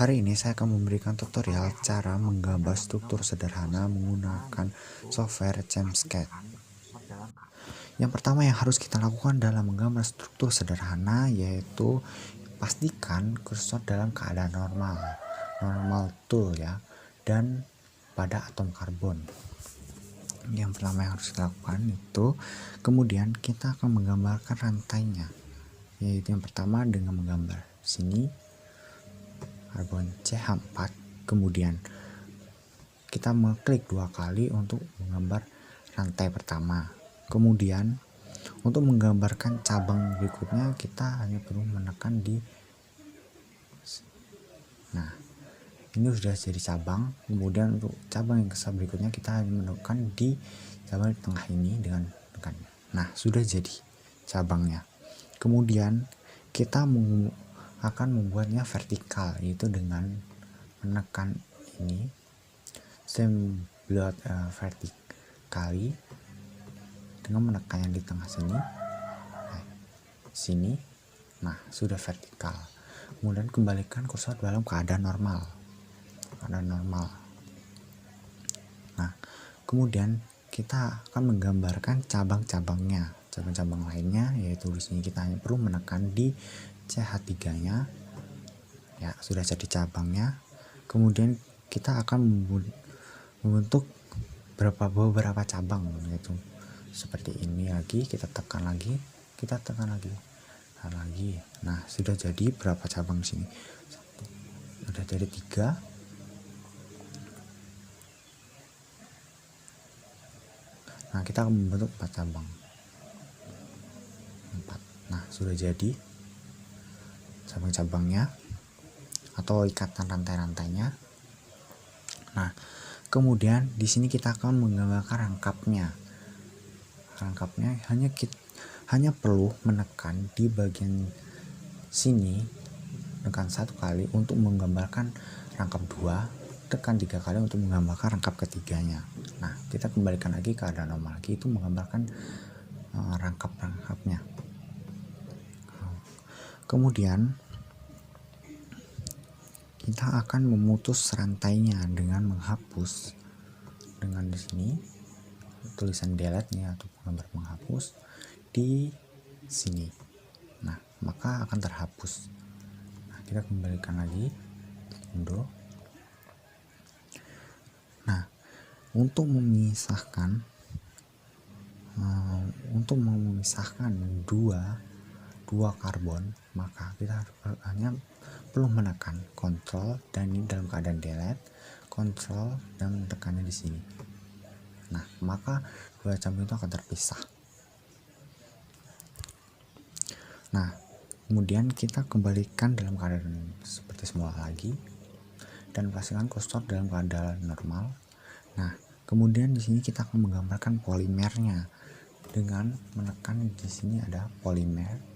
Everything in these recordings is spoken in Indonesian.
Hari ini saya akan memberikan tutorial cara menggambar struktur sederhana menggunakan software Jamsketch. Yang pertama yang harus kita lakukan dalam menggambar struktur sederhana yaitu pastikan kursor dalam keadaan normal tool ya, dan pada atom karbon. Yang pertama yang harus kita lakukan itu, kemudian kita akan menggambarkan rantainya, yaitu yang pertama dengan menggambar sini karbon CH4, kemudian kita mengklik 2 kali untuk menggambar rantai pertama. Kemudian untuk menggambarkan cabang berikutnya kita hanya perlu menekan di, nah ini sudah jadi cabang. Kemudian untuk cabang yang berikutnya kita hanya menekan di cabang di tengah ini dengan tekan. Nah sudah jadi cabangnya. Kemudian kita akan membuatnya vertikal, yaitu dengan menekan ini semblot vertikali dengan menekan yang di tengah sini. Nah sudah vertikal. Kemudian kembalikan kursor dalam keadaan normal. Nah kemudian kita akan menggambarkan cabang-cabang lainnya, yaitu di sini kita hanya perlu menekan di CH3-nya ya, sudah jadi cabangnya. Kemudian kita akan membentuk beberapa cabang, yaitu seperti ini lagi, kita tekan lagi. Nah sudah jadi berapa cabang di sini? Sudah jadi 3. Nah kita akan membentuk 4 cabang. Nah sudah jadi cabang-cabangnya atau ikatan rantai-rantainya. Nah kemudian di sini kita akan menggambarkan rangkapnya hanya perlu menekan di bagian sini, tekan 1 kali untuk menggambarkan rangkap 2, tekan 3 kali untuk menggambarkan rangkap ketiganya. Nah kita kembalikan lagi ke keadaan normal lagi, itu menggambarkan rangkap-rangkapnya. Kemudian kita akan memutus rantainya dengan menghapus dengan di sini tulisan delete nya atau gambar menghapus di sini. Nah maka akan terhapus. Nah kita kembalikan lagi undo. Nah untuk memisahkan dua karbon, maka kita hanya perlu menekan Ctrl dan ini dalam keadaan delete, Ctrl dan tekannya di sini. Nah maka dua cabang itu akan terpisah. Nah kemudian kita kembalikan dalam keadaan seperti semula lagi dan pastikan kursor dalam keadaan normal. Nah kemudian di sini kita akan menggambarkan polimernya dengan menekan di sini ada polimer.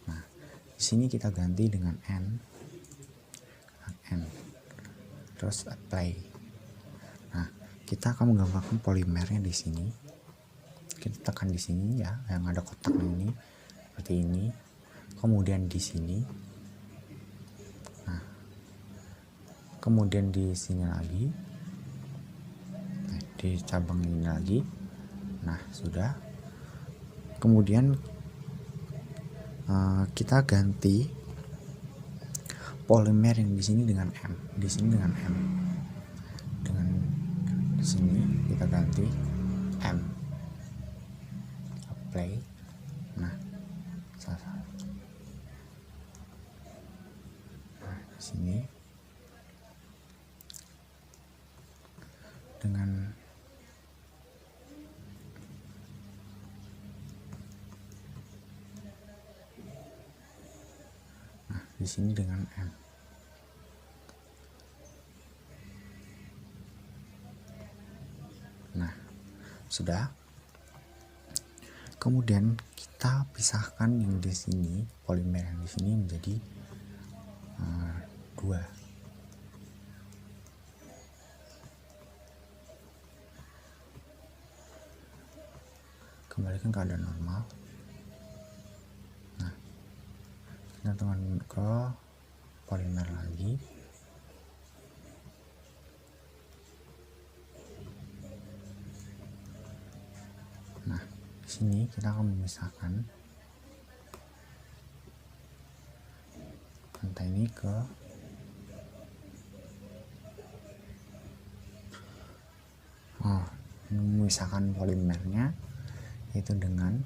Nah di sini kita ganti dengan N, terus apply. Nah kita akan menggambarkan polimernya di sini. Kita tekan di sini ya, yang ada kotak ini seperti ini. Kemudian di sini. Nah kemudian di sini lagi. Nah, di cabang ini lagi. Nah sudah. Kemudian kita ganti polimer yang di sini dengan M, di sini dengan M, dengan di sini kita ganti M, apply. Nah di sini dengan di sini dengan M. Nah sudah. Kemudian kita pisahkan yang di sini, polimer yang di sini menjadi 2. Kembalikan keadaan normal. Nah kita tekan ke polimer lagi. Nah, di sini kita akan memisahkan rantai ini ke memisahkan polimernya, yaitu dengan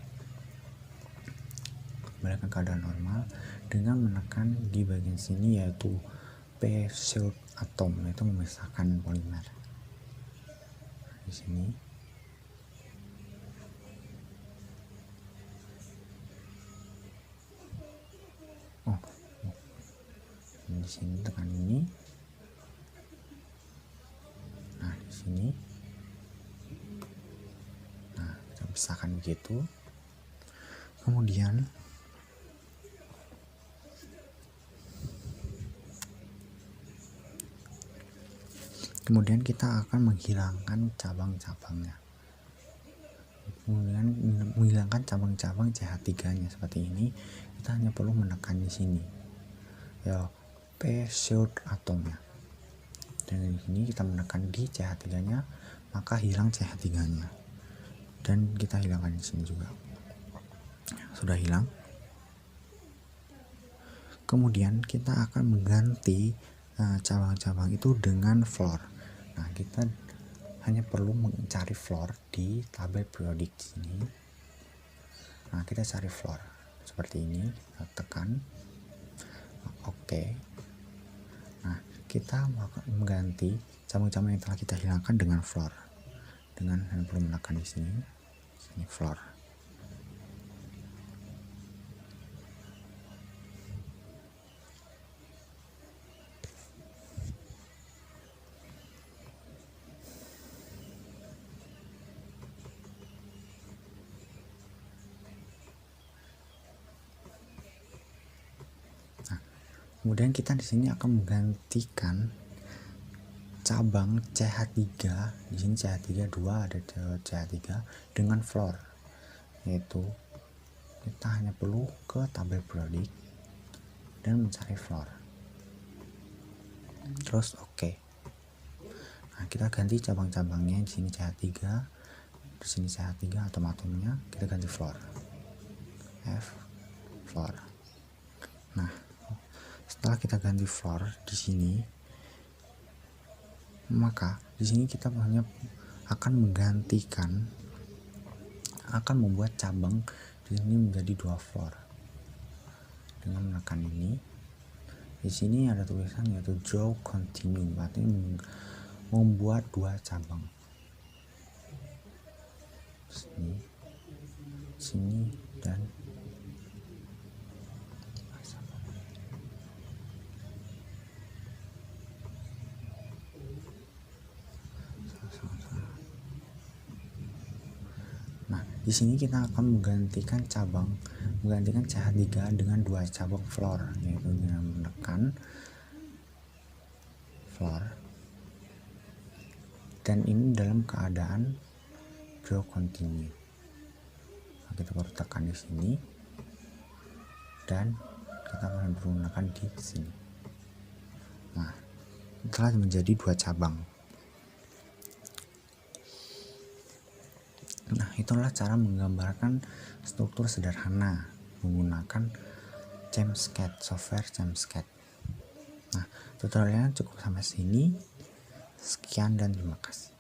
kembalikan keadaan normal dengan menekan di bagian sini, yaitu P-shield atom, yaitu memisahkan polimer. Di sini di sini tekan ini. Nah, di sini kita pisahkan begitu. Kemudian kita akan menghilangkan cabang-cabangnya. Kemudian menghilangkan cabang-cabang CH3-nya seperti ini. Kita hanya perlu menekan di sini, ya, P-shield atomnya. Dan di sini kita menekan di CH3-nya, maka hilang CH3-nya. Dan kita hilangkan di sini juga. Sudah hilang. Kemudian kita akan mengganti cabang-cabang itu dengan fluor. Nah, kita hanya perlu mencari fluor di tabel periodik sini. Nah, kita cari fluor seperti ini, kita tekan oke. Nah, kita mengganti cabang-cabang yang telah kita hilangkan dengan fluor. Dengan hanya perlu menekan di sini fluor. Kemudian kita di sini akan menggantikan cabang CH3, di sini CH3 2, ada CH3 dengan fluor, yaitu kita hanya perlu ke tabel periodik dan mencari fluor. Terus oke. Nah, kita ganti cabang-cabangnya, di sini CH3, di sini CH3 atom-atomnya, kita ganti fluor. F fluor. Nah, setelah kita ganti fluor di sini, maka di sini kita hanya akan membuat cabang di sini menjadi 2 fluor dengan menekan ini. Di sini ada tulisan yaitu draw continue, artinya membuat 2 cabang. Sini dan di sini kita akan menggantikan CH3 dengan 2 cabang fluor, yaitu dengan menekan fluor, dan ini dalam keadaan draw continue. Nah, kita baru tekan di sini dan kita akan menekan di sini. Nah, telah menjadi 2 cabang. Nah, itulah cara menggambarkan struktur sederhana menggunakan ChemSCAD, software ChemSCAD. Nah, tutorialnya cukup sampai sini. Sekian dan terima kasih.